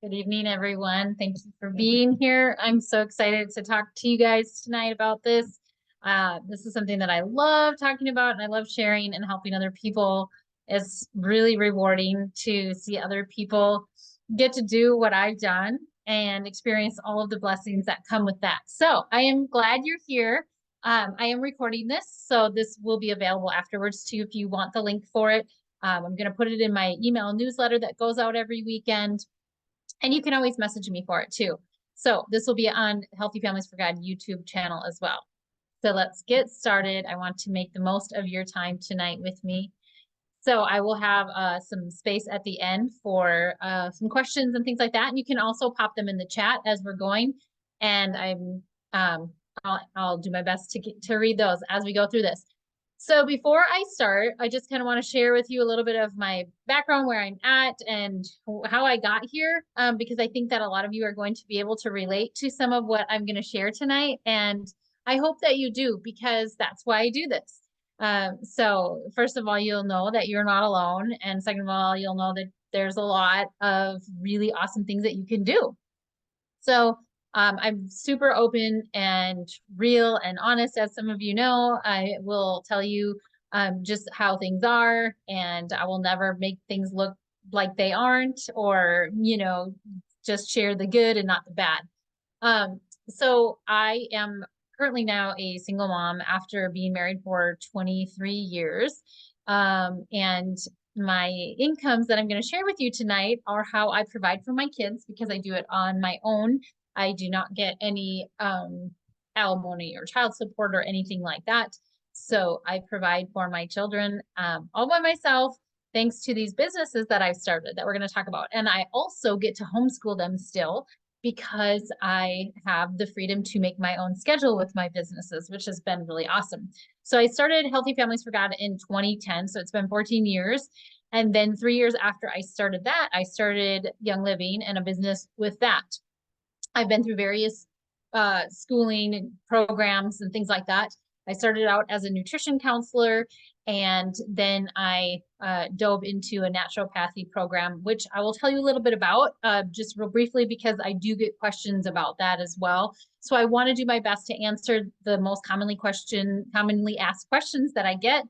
Good evening, everyone. Thank you for being here. I'm so excited to talk to you guys tonight about this. This is something that I love talking about and I love sharing and helping other people. It's really rewarding to see other people get to do what I've done and experience all of the blessings that come with that. So I am glad you're here. I am recording this, so this will be available afterwards too if you want the link for it. I'm going to put it in my email newsletter that goes out every weekend. And you can always message me for it too. So this will be on Healthy Families for God YouTube channel as well. So let's get started. I want to make the most of your time tonight with me. So I will have some space at the end for some questions and things like that. And you can also pop them in the chat as we're going. And I'll do my best to read those as we go through this. So before I start, I just kind of want to share with you a little bit of my background, where I'm at and how I got here, because I think that a lot of you are going to be able to relate to some of what I'm going to share tonight. And I hope that you do, because that's why I do this. So first of all, you'll know that you're not alone. And second of all, you'll know that there's a lot of really awesome things that you can do. So I'm super open and real and honest. As some of you know, I will tell you just how things are, and I will never make things look like they aren't, or, just share the good and not the bad. So I am currently now a single mom after being married for 23 years. And my incomes that I'm going to share with you tonight are how I provide for my kids, because I do it on my own. I do not get any alimony or child support or anything like that. So I provide for my children all by myself, thanks to these businesses that I've started that we're going to talk about. And I also get to homeschool them still, because I have the freedom to make my own schedule with my businesses, which has been really awesome. So I started Healthy Families for God in 2010. So it's been 14 years. And then 3 years after I started that, I started Young Living and a business with that. I've been through various schooling and programs and things like that. I started out as a nutrition counselor, and then I dove into a naturopathy program, which I will tell you a little bit about just real briefly, because I do get questions about that as well. So I want to do my best to answer the most commonly asked questions that I get,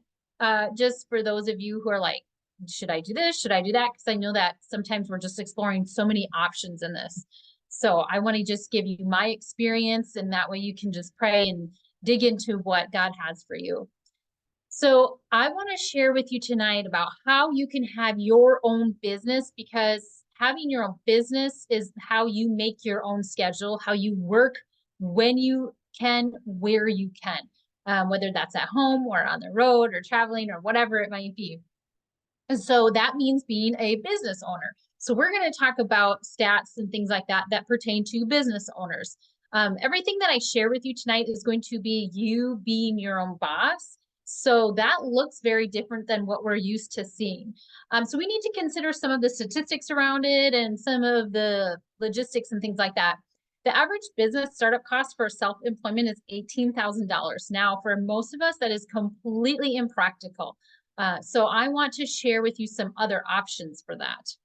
just for those of you who are like, should I do this? Should I do that? Because I know that sometimes we're just exploring so many options in this. So I want to just give you my experience, and that way you can just pray and dig into what God has for you. So I want to share with you tonight about how you can have your own business, because having your own business is how you make your own schedule, how you work when you can, where you can, whether that's at home or on the road or traveling or whatever it might be. And so that means being a business owner. So we're going to talk about stats and things like that that pertain to business owners. Everything that I share with you tonight is going to be you being your own boss. So that looks very different than what we're used to seeing. So we need to consider some of the statistics around it and some of the logistics and things like that. The average business startup cost for self-employment is $18,000. Now, for most of us, that is completely impractical. So I want to share with you some other options for that.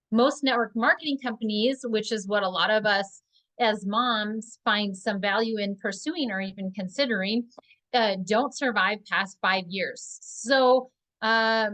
Most network marketing companies, which is what a lot of us as moms find some value in pursuing or even considering, don't survive past 5 years. So, I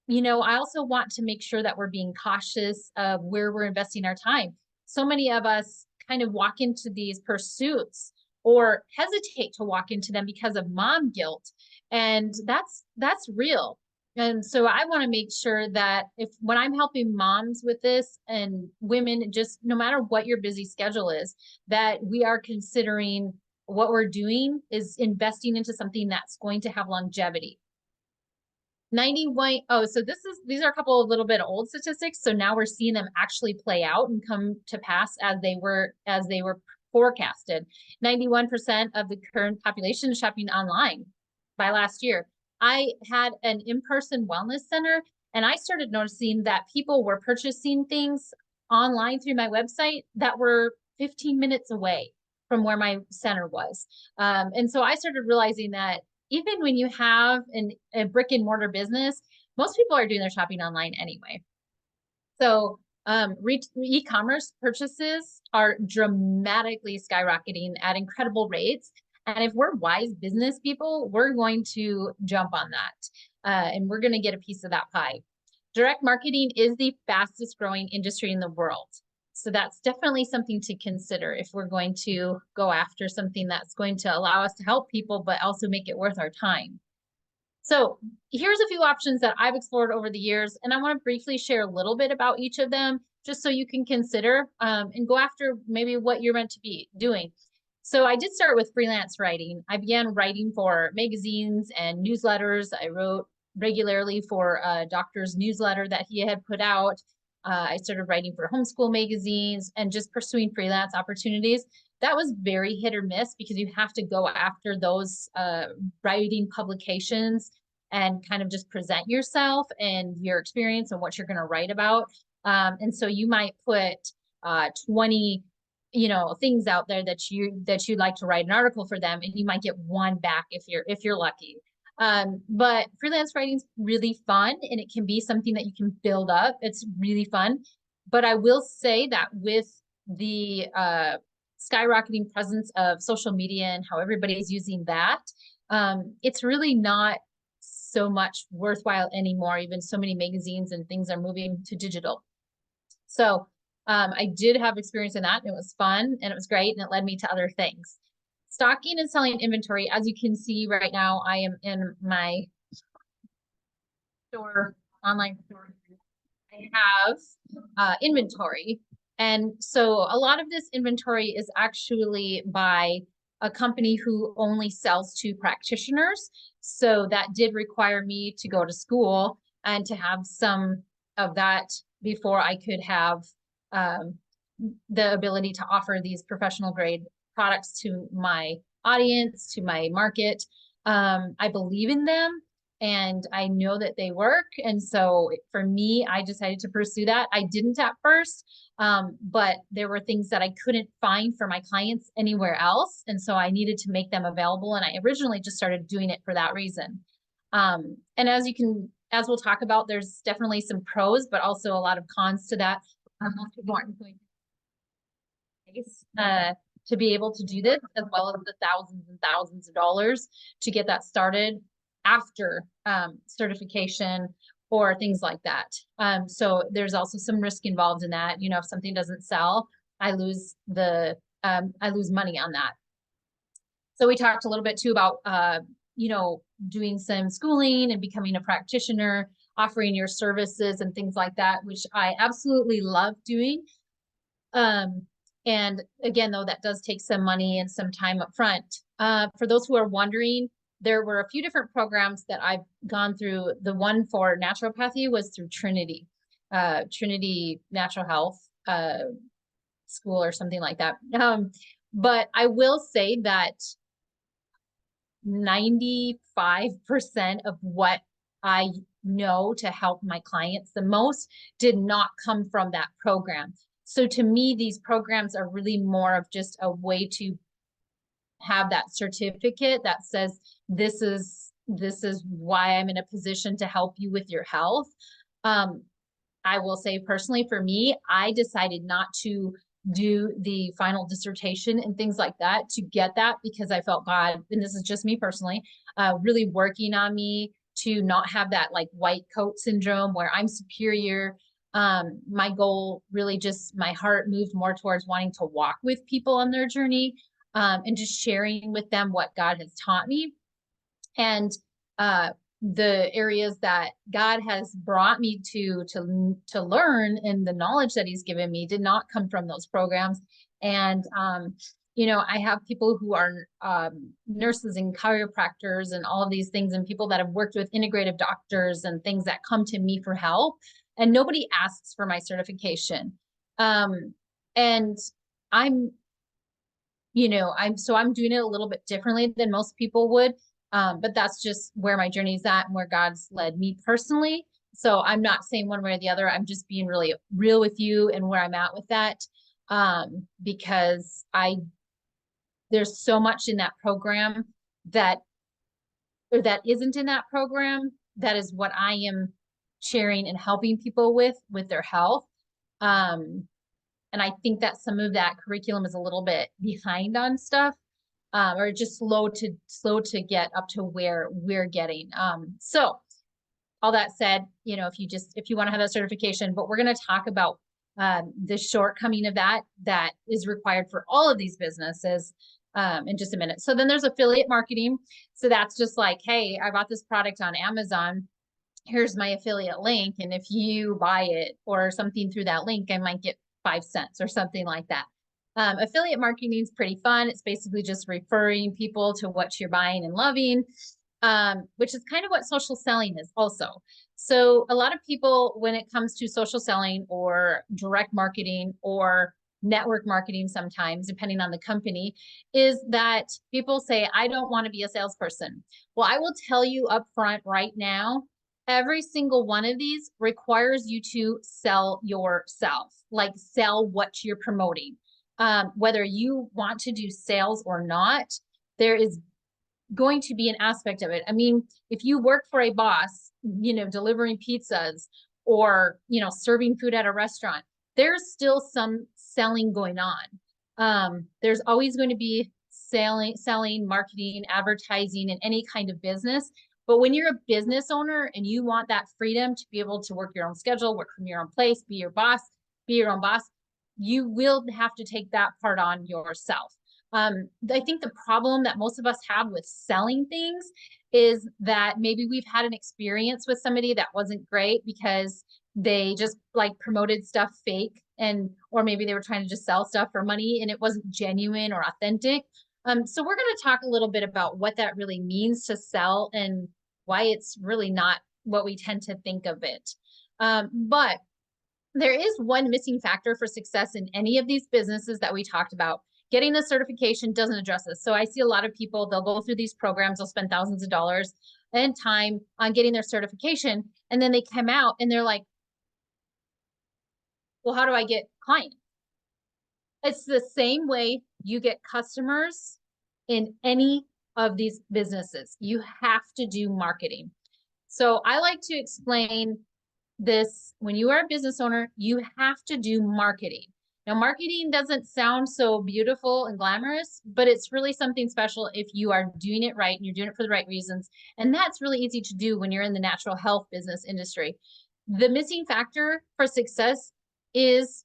also want to make sure that we're being cautious of where we're investing our time. So many of us kind of walk into these pursuits or hesitate to walk into them because of mom guilt. And that's real. And so I want to make sure that when I'm helping moms with this and women, just no matter what your busy schedule is, that we are considering what we're doing is investing into something that's going to have longevity. 91. Oh, so these are a couple of little bit old statistics. So now we're seeing them actually play out and come to pass as they were forecasted. 91% of the current population is shopping online by last year. I had an in-person wellness center, and I started noticing that people were purchasing things online through my website that were 15 minutes away from where my center was. And so I started realizing that even when you have a brick and mortar business, most people are doing their shopping online anyway. So E-commerce purchases are dramatically skyrocketing at incredible rates. And if we're wise business people, we're going to jump on that. And we're going to get a piece of that pie. Direct marketing is the fastest growing industry in the world. So that's definitely something to consider if we're going to go after something that's going to allow us to help people, but also make it worth our time. So here's a few options that I've explored over the years, and I want to briefly share a little bit about each of them, just so you can consider and go after maybe what you're meant to be doing. So I did start with freelance writing. I began writing for magazines and newsletters. I wrote regularly for a doctor's newsletter that he had put out. I started writing for homeschool magazines and just pursuing freelance opportunities. That was very hit or miss because you have to go after those writing publications and kind of just present yourself and your experience and what you're going to write about. And so you might put 20 things out there that you'd like to write an article for them, and you might get one back if you're lucky. But freelance writing is really fun, and it can be something that you can build up. It's really fun. But I will say that with the skyrocketing presence of social media and how everybody's using that, it's really not so much worthwhile anymore. Even so many magazines and things are moving to digital. So I did have experience in that, and it was fun and it was great, and it led me to other things. Stocking and selling inventory. As you can see right now, I am in my store, online store. I have inventory. And so a lot of this inventory is actually by a company who only sells to practitioners. So that did require me to go to school and to have some of that before I could have the ability to offer these professional grade products to my audience, to my market. I believe in them and I know that they work. And so for me, I decided to pursue that. I didn't at first, but there were things that I couldn't find for my clients anywhere else. And so I needed to make them available. And I originally just started doing it for that reason. And as we'll talk about, there's definitely some pros, but also a lot of cons to that. Most people aren't going to be able to do this, as well as the thousands and thousands of dollars to get that started after certification or things like that. So there's also some risk involved in that. If something doesn't sell, I lose money on that. So we talked a little bit too about doing some schooling and becoming a practitioner, offering your services and things like that, which I absolutely love doing. And again, though, that does take some money and some time up front. For those who are wondering, there were a few different programs that I've gone through. The one for naturopathy was through Trinity Natural Health School or something like that. But I will say that 95% of what I know to help my clients the most did not come from that program. So to me, these programs are really more of just a way to have that certificate that says, this is why I'm in a position to help you with your health. I will say personally, for me, I decided not to do the final dissertation and things like that to get that, because I felt God, and this is just me personally, really working on me to not have that like white coat syndrome where I'm superior. My goal really just, my heart moved more towards wanting to walk with people on their journey, and just sharing with them what God has taught me. And the areas that God has brought me to learn, and the knowledge that he's given me did not come from those programs. And I have people who are nurses and chiropractors and all of these things, and people that have worked with integrative doctors and things that come to me for help, and nobody asks for my certification. And I'm doing it a little bit differently than most people would. But that's just where my journey is at and where God's led me personally. So I'm not saying one way or the other. I'm just being really real with you and where I'm at with that. Because there's so much in that program that isn't in that program. That is what I am sharing and helping people with their health. And I think that some of that curriculum is a little bit behind on stuff, or just slow to get up to where we're getting. So all that said, if you want to have that certification, but we're going to talk about the shortcoming of that is required for all of these businesses in just a minute. So then there's affiliate marketing. So that's just like, hey, I bought this product on Amazon. Here's my affiliate link. And if you buy it or something through that link, I might get 5 cents or something like that. Affiliate marketing is pretty fun. It's basically just referring people to what you're buying and loving, which is kind of what social selling is also. So a lot of people, when it comes to social selling or direct marketing or network marketing, sometimes depending on the company, is that people say, I don't want to be a salesperson. Well, I will tell you up front right now, every single one of these requires you to sell yourself, like sell what you're promoting. Whether you want to do sales or not, there is going to be an aspect of it. I mean, if you work for a boss, delivering pizzas or, serving food at a restaurant, there's still some selling going on. There's always going to be selling, marketing, advertising in any kind of business. But when you're a business owner and you want that freedom to be able to work your own schedule, work from your own place, be your boss, be your own boss, you will have to take that part on yourself. I think the problem that most of us have with selling things is that maybe we've had an experience with somebody that wasn't great because they just like promoted stuff fake, or maybe they were trying to just sell stuff for money and it wasn't genuine or authentic. So we're going to talk a little bit about what that really means to sell and why it's really not what we tend to think of it. But there is one missing factor for success in any of these businesses that we talked about. Getting the certification doesn't address this. So I see a lot of people, they'll go through these programs, they'll spend thousands of dollars and time on getting their certification. And then they come out and they're like, well, how do I get clients? It's the same way you get customers in any of these businesses. You have to do marketing. So I like to explain this. When you are a business owner, you have to do marketing. Now, marketing doesn't sound so beautiful and glamorous, but it's really something special if you are doing it right and you're doing it for the right reasons. And that's really easy to do when you're in the natural health business industry. The missing factor for success is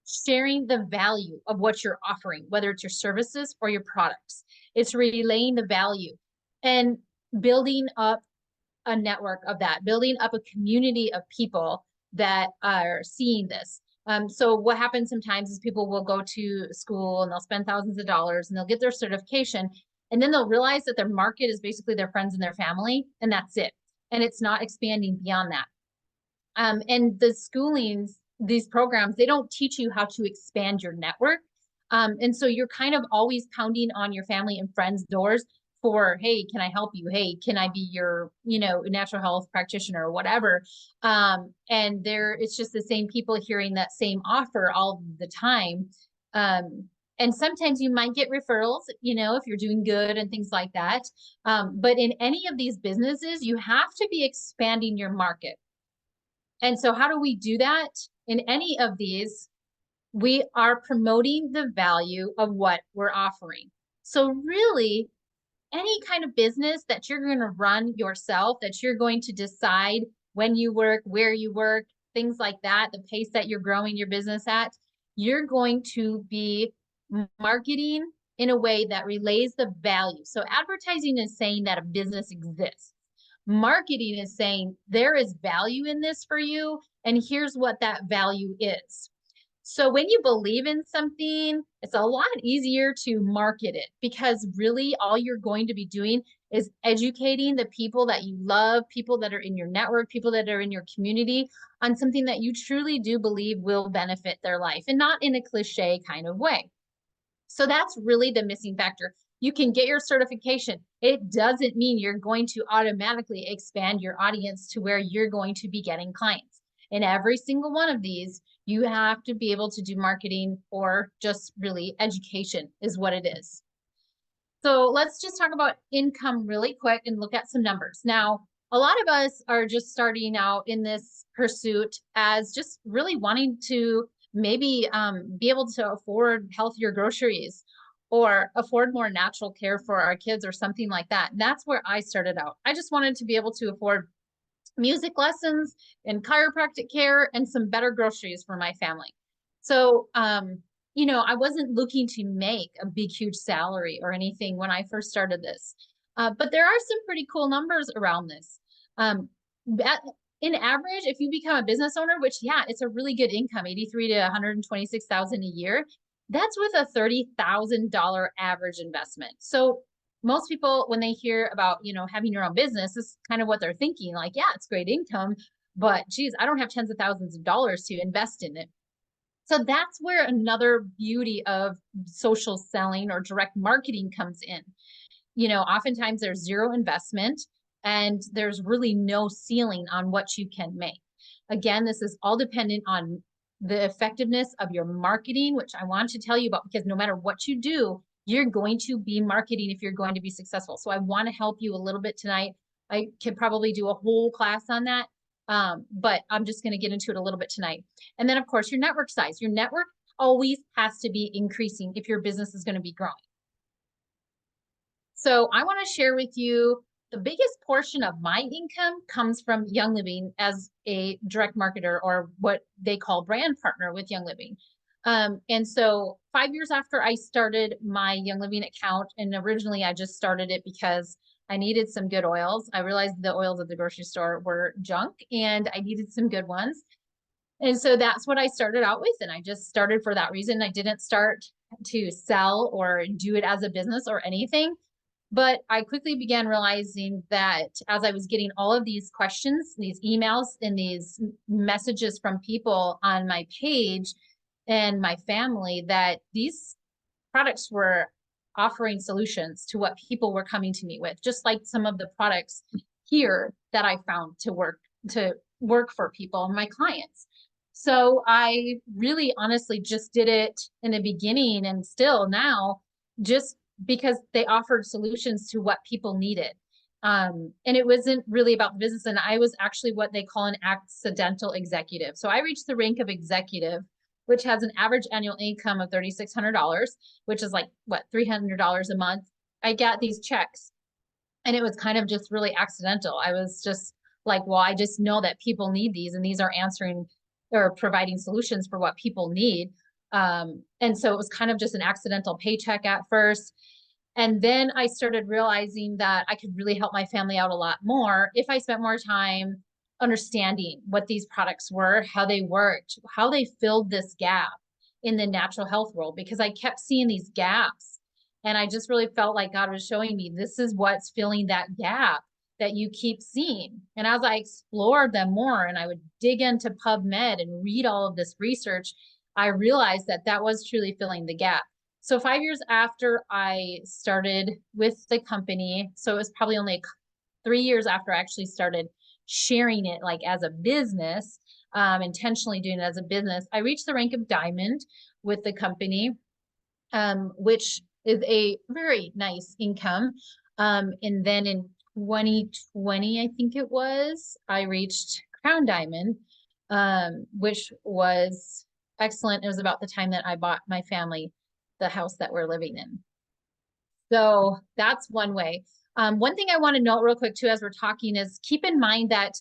sharing the value of what you're offering, whether it's your services or your products. It's relaying the value and building up a network of that, building up a community of people that are seeing this. So what happens sometimes is people will go to school and they'll spend thousands of dollars and they'll get their certification. And then they'll realize that their market is basically their friends and their family, and that's it. And it's not expanding beyond that. And the schoolings, these programs, they don't teach you how to expand your network. And so you're kind of always pounding on your family and friends' doors for, hey, can I help you? Hey, can I be your, natural health practitioner or whatever? And it's just the same people hearing that same offer all the time. And sometimes you might get referrals, if you're doing good and things like that. But in any of these businesses, you have to be expanding your market. And so how do we do that? In any of these, we are promoting the value of what we're offering. So really, any kind of business that you're going to run yourself, that you're going to decide when you work, where you work, things like that, the pace that you're growing your business at, you're going to be marketing in a way that relays the value. So advertising is saying that a business exists. Marketing is saying there is value in this for you, and here's what that value is. So when you believe in something, it's a lot easier to market it, because really all you're going to be doing is educating the people that you love, people that are in your network, people that are in your community on something that you truly do believe will benefit their life, and not in a cliche kind of way. So that's really the missing factor. You can get your certification. It doesn't mean you're going to automatically expand your audience to where you're going to be getting clients. In every single one of these, you have to be able to do marketing, or just really education is what it is. So let's just talk about income really quick and look at some numbers. Now, a lot of us are just starting out in this pursuit as just really wanting to maybe be able to afford healthier groceries or afford more natural care for our kids or something like that. And that's where I started out. I just wanted to be able to afford music lessons and chiropractic care and some better groceries for my family. So, I wasn't looking to make a big, huge salary or anything when I first started this. But there are some pretty cool numbers around this. In average, if you become a business owner, which, yeah, it's a really good income, 83 to 126,000 a year, that's with a $30,000 average investment. So most people, when they hear about, having your own business, this is kind of what they're thinking. Like, yeah, it's great income, but geez, I don't have tens of thousands of dollars to invest in it. So that's where another beauty of social selling or direct marketing comes in. Oftentimes there's zero investment and there's really no ceiling on what you can make. Again, this is all dependent on the effectiveness of your marketing, which I want to tell you about, because no matter what you do, you're going to be marketing if you're going to be successful. So I want to help you a little bit tonight. I could probably do a whole class on that. But I'm just going to get into it a little bit tonight. And then of course, your network size. Your network always has to be increasing if your business is going to be growing. So I want to share with you the biggest portion of my income comes from Young Living as a direct marketer, or what they call brand partner with Young Living. And so 5 years after I started my Young Living account, and originally I just started it because I needed some good oils. I realized the oils at the grocery store were junk and I needed some good ones. And so that's what I started out with. And I just started for that reason. I didn't start to sell or do it as a business or anything. But I quickly began realizing that as I was getting all of these questions, these emails, and these messages from people on my page and my family, that these products were offering solutions to what people were coming to me with, just like some of the products here that I found to work for people and my clients. So I really honestly just did it in the beginning, and still now, just because they offered solutions to what people needed. And it wasn't really about the business. And I was actually what they call an accidental executive. So I reached the rank of executive, which has an average annual income of $3,600, which is like, what, $300 a month. I got these checks and it was kind of just really accidental. I was just like, well, I just know that people need these, and these are answering or providing solutions for what people need. And so it was kind of just an accidental paycheck at first. And then I started realizing that I could really help my family out a lot more if I spent more time understanding what these products were, how they worked, how they filled this gap in the natural health world, because I kept seeing these gaps. And I just really felt like God was showing me, this is what's filling that gap that you keep seeing. And as I explored them more and I would dig into PubMed and read all of this research, I realized that that was truly filling the gap. So 5 years after I started with the company, so it was probably only 3 years after I actually started sharing it like as a business, intentionally doing it as a business, I reached the rank of diamond with the company, which is a very nice income. And then in 2020, I think it was, I reached crown diamond, which was excellent. It was about the time that I bought my family the house that we're living in. So that's one way. One thing I want to note real quick too, as we're talking, is keep in mind that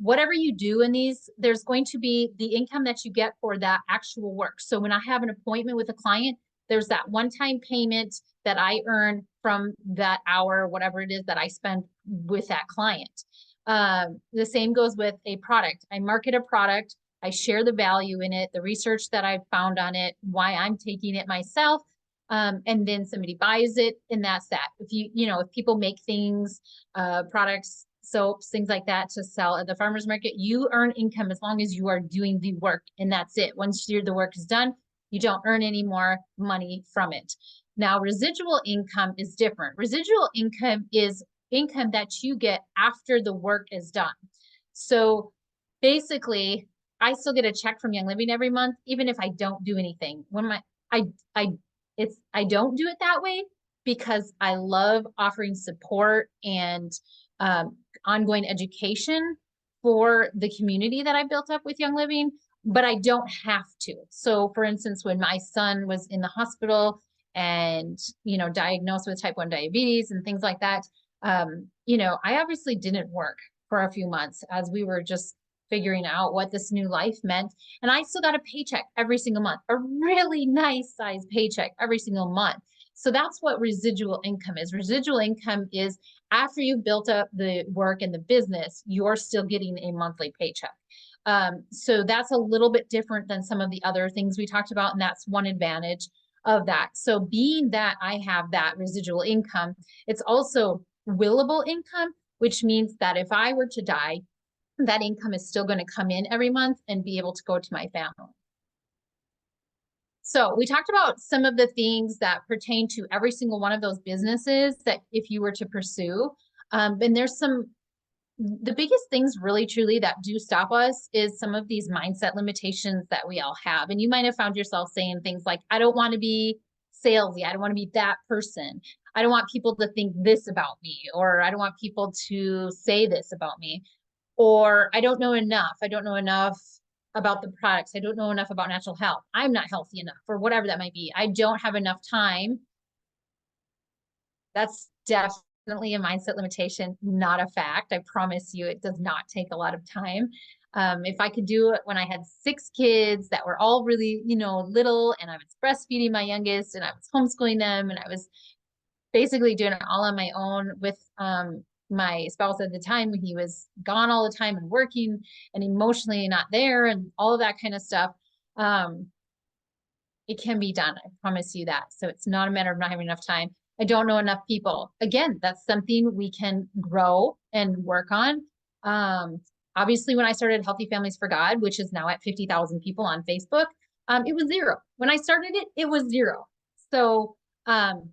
whatever you do in these, there's going to be the income that you get for that actual work. So when I have an appointment with a client, there's that one-time payment that I earn from that hour, whatever it is that I spend with that client. The same goes with a product. I market a product, I share the value in it, the research that I've found on it, why I'm taking it myself. And then somebody buys it, and that's that. If people make things, products, soaps, things like that to sell at the farmer's market, you earn income as long as you are doing the work, and that's it. Once the work is done, you don't earn any more money from it. Now, residual income is different. Residual income is income that you get after the work is done. So basically, I still get a check from Young Living every month, even if I don't do anything. I don't do it that way because I love offering support and ongoing education for the community that I built up with Young Living, but I don't have to. So for instance, when my son was in the hospital and, you know, diagnosed with type 1 diabetes and things like that, you know, I obviously didn't work for a few months as we were just figuring out what this new life meant. And I still got a paycheck every single month, a really nice size paycheck every single month. So that's what residual income is. Residual income is after you've built up the work and the business, you're still getting a monthly paycheck. So that's a little bit different than some of the other things we talked about. And that's one advantage of that. So being that I have that residual income, it's also willable income, which means that if I were to die, that income is still going to come in every month and be able to go to my family. So we talked about some of the things that pertain to every single one of those businesses that if you were to pursue, and there's the biggest things really truly that do stop us is some of these mindset limitations that we all have. And you might have found yourself saying things like, I don't want to be salesy. I don't want to be that person. I don't want people to think this about me, or I don't want people to say this about me, or I don't know enough. I don't know enough about the products. I don't know enough about natural health. I'm not healthy enough, or whatever that might be. I don't have enough time. That's definitely a mindset limitation, not a fact. I promise you, it does not take a lot of time. If I could do it when I had 6 kids that were all really, you know, little, and I was breastfeeding my youngest and I was homeschooling them, and I was basically doing it all on my own with my spouse at the time when he was gone all the time and working and emotionally not there and all of that kind of stuff. It can be done. I promise you that. So it's not a matter of not having enough time. I don't know enough people. Again, that's something we can grow and work on. Obviously, when I started Healthy Families for God, which is now at 50,000 people on Facebook, it was 0. When I started it, it was 0. So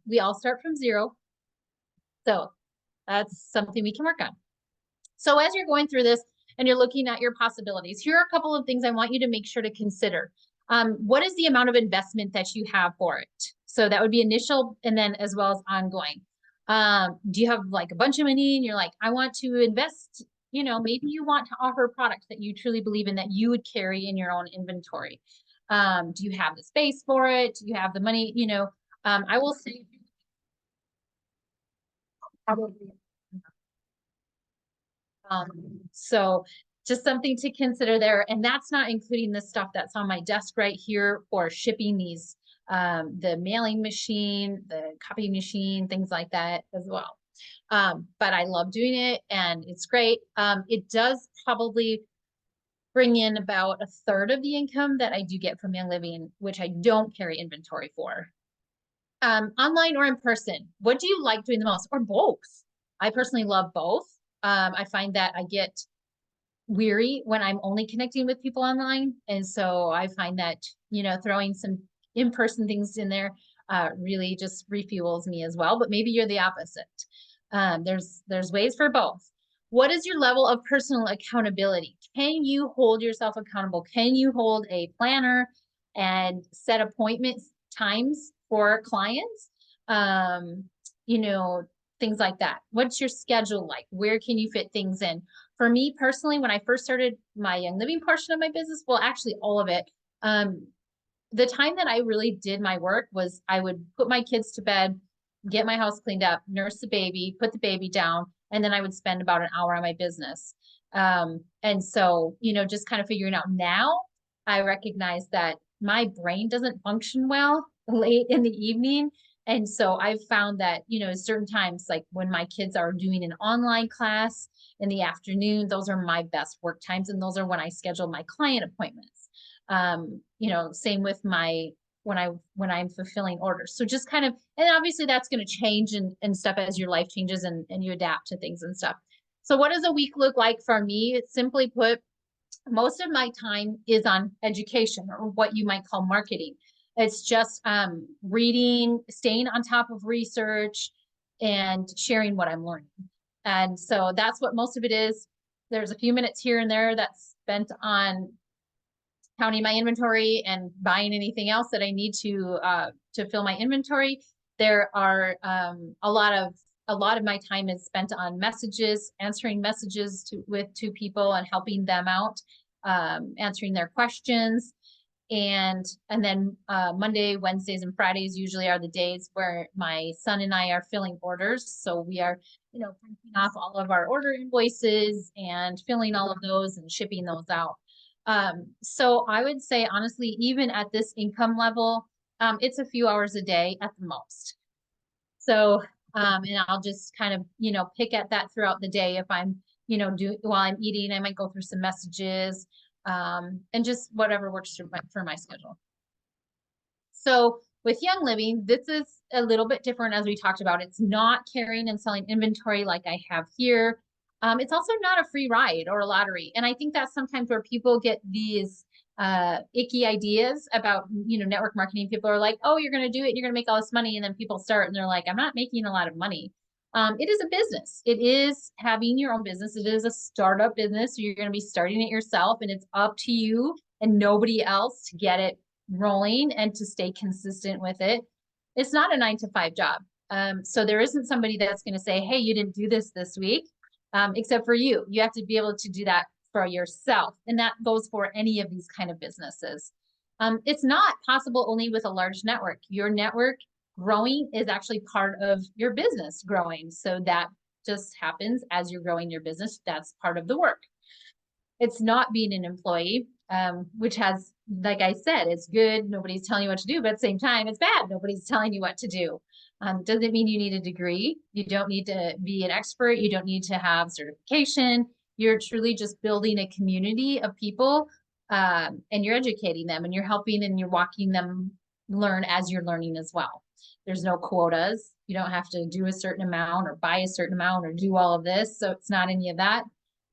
we all start from 0. So that's something we can work on. So as you're going through this and you're looking at your possibilities, here are a couple of things I want you to make sure to consider. What is the amount of investment that you have for it? So that would be initial and then as well as ongoing. Do you have like a bunch of money and you're like, I want to invest, you know, maybe you want to offer a product that you truly believe in that you would carry in your own inventory. Do you have the space for it? Do you have the money? You know, I will say probably. So just something to consider there. And that's not including the stuff that's on my desk right here for shipping these, the mailing machine, the copy machine, things like that as well. But I love doing it and it's great. It does probably bring in about a third of the income that I do get from Young Living, which I don't carry inventory for. Online or in person, what do you like doing the most, or both? I personally love both. I find that I get weary when I'm only connecting with people online. And so I find that, you know, throwing some in-person things in there really just refuels me as well. But maybe you're the opposite. There's ways for both. What is your level of personal accountability? Can you hold yourself accountable? Can you hold a planner and set appointments times for clients? You know, things like that. What's your schedule like? Where can you fit things in? For me personally, when I first started my Young Living portion of my business, well, actually all of it, the time that I really did my work was I would put my kids to bed, get my house cleaned up, nurse the baby, put the baby down, and then I would spend about an hour on my business. And so, you know, just kind of figuring out now, I recognize that my brain doesn't function well late in the evening. And so I've found that, you know, certain times, like when my kids are doing an online class in the afternoon, those are my best work times. And those are when I schedule my client appointments. You know, same with my, when I'm fulfilling orders. So just kind of, and obviously that's going to change and stuff as your life changes and you adapt to things and stuff. So what does a week look like for me? Simply put, most of my time is on education, or what you might call marketing. It's just reading, staying on top of research, and sharing what I'm learning. And so that's what most of it is. There's a few minutes here and there that's spent on counting my inventory and buying anything else that I need to fill my inventory. There are a lot of a lot of my time is spent on messages, answering messages to people and helping them out, answering their questions. And then Monday, Wednesdays, and Fridays usually are the days where my son and I are filling orders. So we are, printing off all of our order invoices and filling all of those and shipping those out. So I would say, honestly, even at this income level, it's a few hours a day at the most. So, and I'll just kind of, pick at that throughout the day. If I'm, while I'm eating, I might go through some messages, and just whatever works for my schedule. So with Young Living, this is a little bit different, as we talked about. It's not carrying and selling inventory like I have here. It's also not a free ride or a lottery. And I think that's sometimes where people get these icky ideas about, network marketing. People are like, oh, you're going to do it, you're going to make all this money. And then people start and they're like, I'm not making a lot of money. It is a business. It is having your own business. It is a startup business. So you're going to be starting it yourself, and it's up to you and nobody else to get it rolling and to stay consistent with it. It's not a 9-to-5 job. So there isn't somebody that's going to say, hey, you didn't do this week, except for you. You have to be able to do that for yourself. And that goes for any of these kind of businesses. It's not possible only with a large network. Your network growing is actually part of your business growing. So that just happens as you're growing your business. That's part of the work. It's not being an employee, which has, like I said, it's good. Nobody's telling you what to do, but at the same time, it's bad. Nobody's telling you what to do. Doesn't mean you need a degree. You don't need to be an expert. You don't need to have certification. You're truly just building a community of people, and you're educating them, and you're helping, and you're walking them learn as you're learning as well. There's no quotas. You don't have to do a certain amount or buy a certain amount or do all of this. So it's not any of that.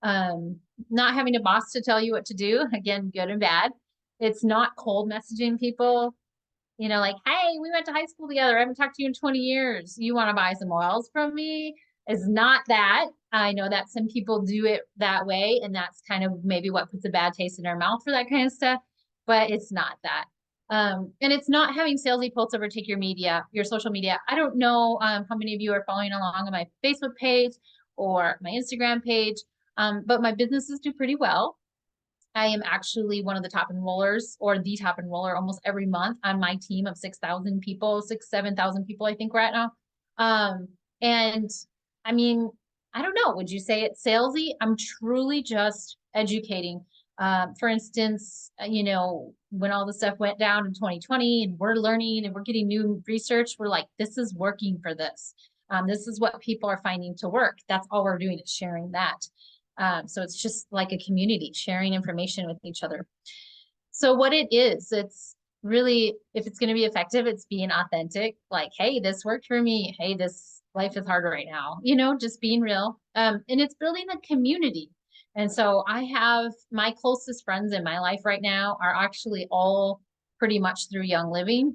Not having a boss to tell you what to do, again, good and bad. It's not cold messaging people, like, hey, we went to high school together. I haven't talked to you in 20 years. You want to buy some oils from me? It's not that. I know that some people do it that way, and that's kind of maybe what puts a bad taste in our mouth for that kind of stuff, but it's not that. And it's not having salesy posts overtake your social media. I don't know how many of you are following along on my Facebook page or my Instagram page, but my businesses do pretty well. I am actually one of the top enrollers, or the top enroller, almost every month on my team of 6,000 people, 7,000 people, I think, right now. And I mean, I don't know, would you say it's salesy? I'm truly just educating. For instance, when all the stuff went down in 2020 and we're learning and we're getting new research, we're like, this is working for this. This is what people are finding to work. That's all we're doing, is sharing that. So it's just like a community sharing information with each other. So what it is, it's really, if it's going to be effective, it's being authentic. Like, hey, this worked for me. Hey, this life is hard right now, just being real. And it's building a community. And so I have my closest friends in my life right now are actually all pretty much through Young Living.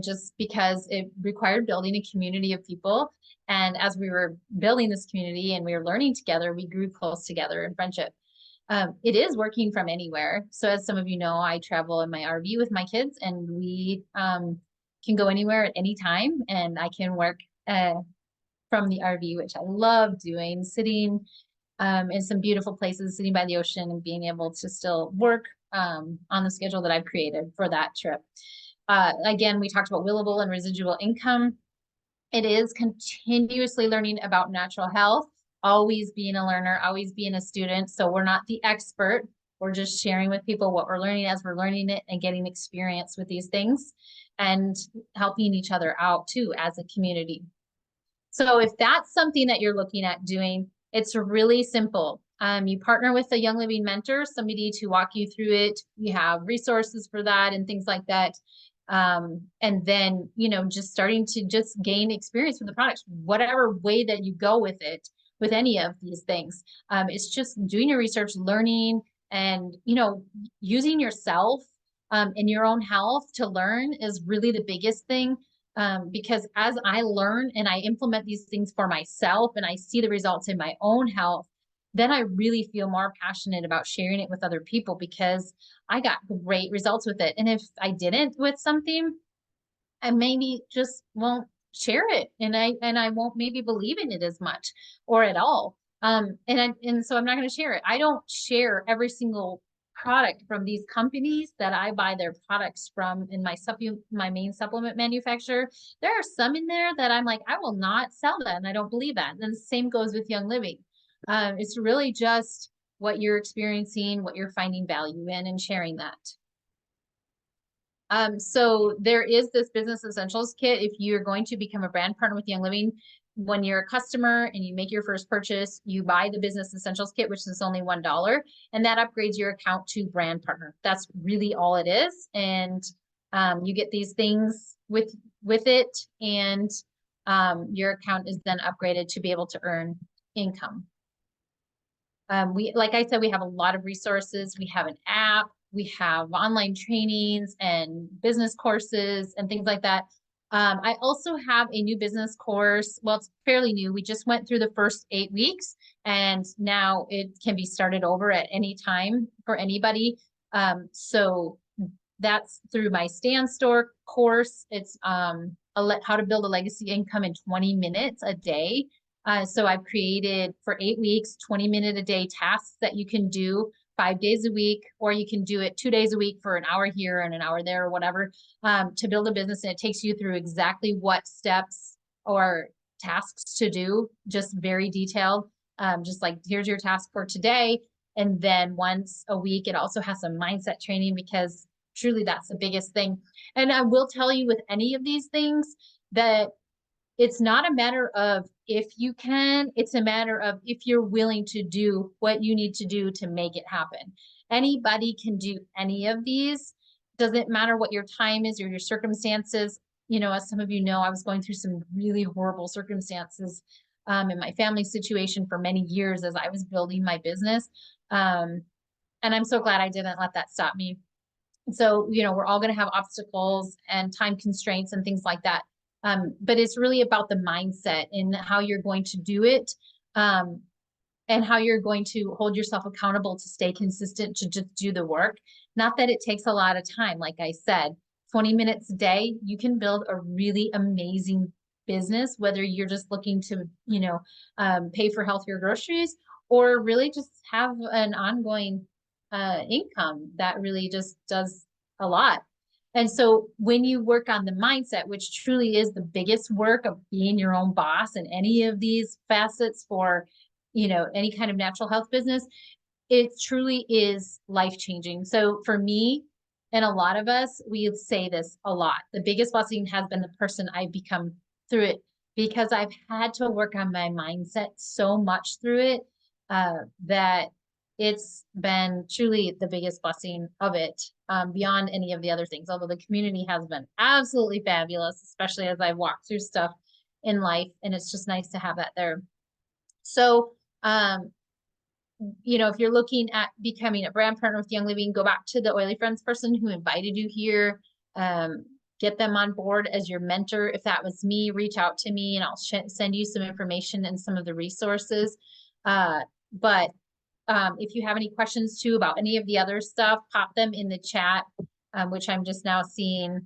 Just because it required building a community of people. And as we were building this community and we were learning together, we grew close together in friendship. It is working from anywhere. So as some of you know, I travel in my RV with my kids, and we can go anywhere at any time. And I can work from the RV, which I love doing, sitting in some beautiful places, sitting by the ocean, and being able to still work on the schedule that I've created for that trip. Again, we talked about willable and residual income. It is continuously learning about natural health, always being a learner, always being a student. So we're not the expert. We're just sharing with people what we're learning as we're learning it, and getting experience with these things, and helping each other out too as a community. So if that's something that you're looking at doing, it's really simple. You partner with a Young Living mentor, somebody to walk you through it. You have resources for that and things like that. And then, just starting to just gain experience with the products, whatever way that you go with it, with any of these things. It's just doing your research, learning, and, using yourself and your own health to learn is really the biggest thing. Because as I learn and I implement these things for myself and I see the results in my own health, then I really feel more passionate about sharing it with other people, because I got great results with it. And if I didn't with something, I maybe just won't share it, and I won't maybe believe in it as much or at all. And so I'm not going to share it. I don't share every single product from these companies that I buy their products from in my main supplement manufacturer. There are some in there that I'm like, I will not sell that, and I don't believe that. And the same goes with Young Living. It's really just what you're experiencing, what you're finding value in, and sharing that. So there is this business essentials kit. If you're going to become a brand partner with Young Living, when you're a customer and you make your first purchase, you buy the business essentials kit, which is only $1, and that upgrades your account to brand partner. That's really all it is. And you get these things with it, and your account is then upgraded to be able to earn income. Like I said, we have a lot of resources. We have an app, we have online trainings and business courses and things like that. I also have a new business course. Well, it's fairly new. We just went through the first 8 weeks, and now it can be started over at any time for anybody. So that's through my Stand Store course. It's how to build a legacy income in 20 minutes a day. So I've created for 8 weeks, 20-minute a day tasks that you can do 5 days a week, or you can do it 2 days a week for an hour here and an hour there or whatever, to build a business. And it takes you through exactly what steps or tasks to do, just very detailed. Just like, here's your task for today. And then once a week, it also has some mindset training, because truly that's the biggest thing. And I will tell you with any of these things that it's not a matter of if you can, it's a matter of if you're willing to do what you need to do to make it happen. Anybody can do any of these. Doesn't matter what your time is or your circumstances. You know, as some of you know, I was going through some really horrible circumstances in my family situation for many years as I was building my business. And I'm so glad I didn't let that stop me. So, you know, we're all going to have obstacles and time constraints and things like that. But it's really about the mindset and how you're going to do it, and how you're going to hold yourself accountable to stay consistent, to just do the work. Not that it takes a lot of time. Like I said, 20 minutes a day, you can build a really amazing business, whether you're just looking to, you know, pay for healthier groceries, or really just have an ongoing income that really just does a lot. And so when you work on the mindset, which truly is the biggest work of being your own boss in any of these facets for, you know, any kind of natural health business, it truly is life-changing. So for me, and a lot of us, we say this a lot, the biggest blessing has been the person I've become through it, because I've had to work on my mindset so much through it, that it's been truly the biggest blessing of it, beyond any of the other things. Although the community has been absolutely fabulous, especially as I've walked through stuff in life, and it's just nice to have that there. So, you know, if you're looking at becoming a brand partner with Young Living, go back to the Oily Friends person who invited you here. Get them on board as your mentor. If that was me, reach out to me and I'll send you some information and some of the resources. But if you have any questions too about any of the other stuff, pop them in the chat, which I'm just now seeing.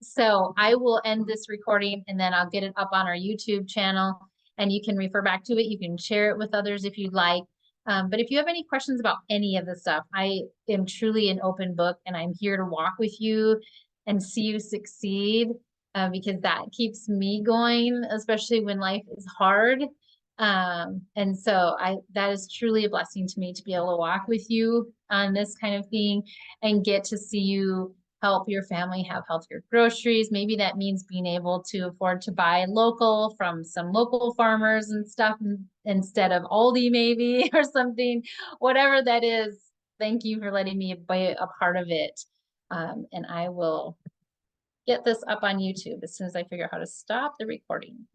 So I will end this recording and then I'll get it up on our YouTube channel, and you can refer back to it. You can share it with others if you'd like. But if you have any questions about any of the stuff, I am truly an open book, and I'm here to walk with you and see you succeed, because that keeps me going, especially when life is hard. And so that is truly a blessing to me to be able to walk with you on this kind of thing and get to see you help your family have healthier groceries. Maybe that means being able to afford to buy local from some local farmers and stuff instead of Aldi maybe, or something, whatever that is. Thank you for letting me be a part of it. And I will get this up on YouTube as soon as I figure out how to stop the recording.